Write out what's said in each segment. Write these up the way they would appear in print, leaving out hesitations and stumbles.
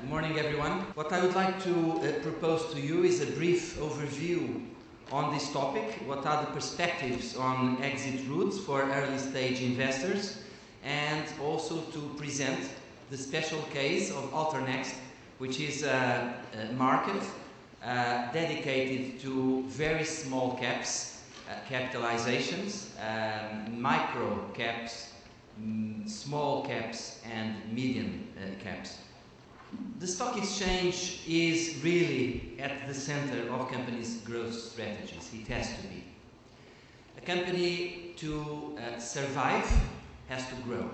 Good morning, everyone. What I would like to propose to you is a brief overview on this topic. What are the perspectives on exit routes for early stage investors, and also to present the special case of EURONEXT, which is a market dedicated to very small caps, capitalizations, micro caps, small caps and medium caps. The stock exchange is really at the center of companies' growth strategies. It has to be. A company to survive has to grow,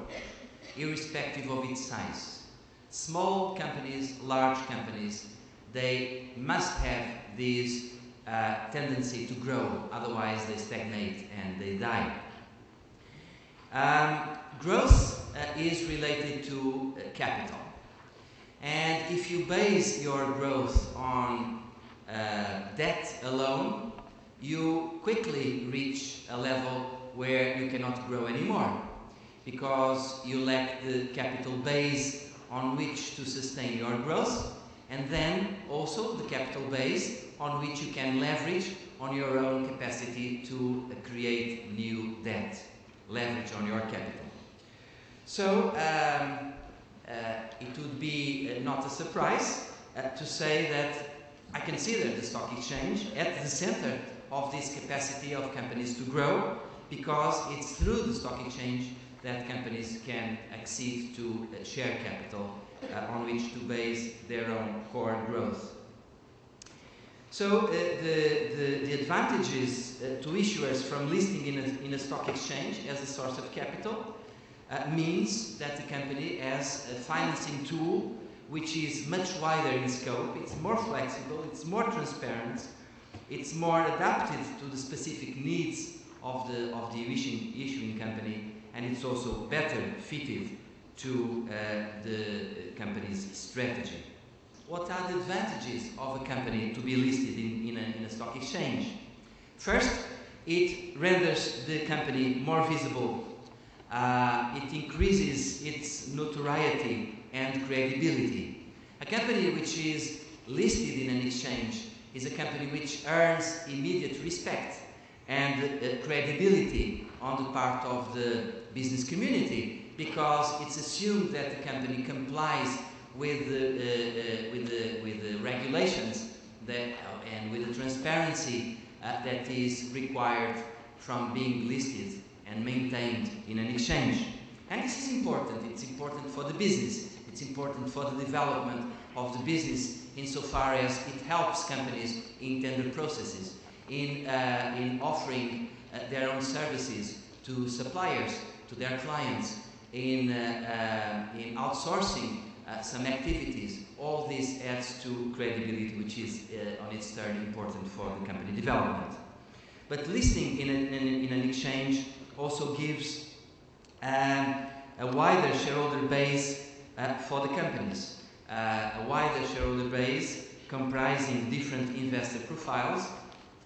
irrespective of its size. Small companies, large companies, they must have this tendency to grow, otherwise they stagnate and they die. Growth is related to capital. And if you base your growth on debt alone, you quickly reach a level where you cannot grow anymore, because you lack the capital base on which to sustain your growth, and then also the capital base on which you can leverage on your own capacity to create new debt, leverage on your capital. So it would be not a surprise to say that I consider the stock exchange at the center of this capacity of companies to grow, because it's through the stock exchange that companies can accede to share capital on which to base their own core growth. So the advantages to issuers from listing in a stock exchange as a source of capital means that the company has a financing tool which is much wider in scope, it's more flexible, it's more transparent, it's more adapted to the specific needs of the issuing company, and it's also better fitted to the company's strategy. What are the advantages of a company to be listed in a stock exchange? First, it renders the company more visible. It increases its notoriety and credibility. A company which is listed in an exchange is a company which earns immediate respect and credibility on the part of the business community, because it's assumed that the company complies with the regulations and with the transparency that is required from being listed and maintained in an exchange. And this is important. It's important for the business. It's important for the development of the business, insofar as it helps companies in tender processes, in offering their own services to suppliers, to their clients, in outsourcing some activities. All this adds to credibility, which is on its turn important for the company development. But listing in an exchange also gives a wider shareholder base for the companies, a wider shareholder base comprising different investor profiles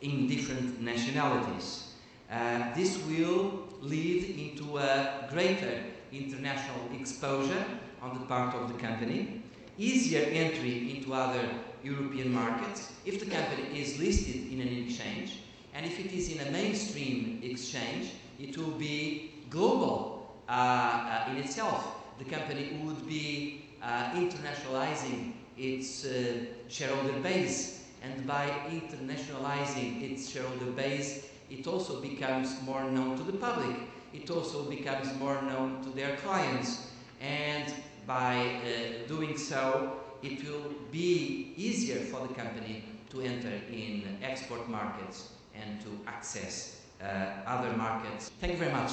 in different nationalities. This will lead into a greater international exposure on the part of the company, easier entry into other European markets if the company is listed in an exchange, and if it is in a mainstream exchange, it will be global in itself. The company would be internationalizing its shareholder base, and by internationalizing its shareholder base, it also becomes more known to the public. It also becomes more known to their clients, and by doing so, it will be easier for the company to enter in export markets and to access other markets. Thank you very much.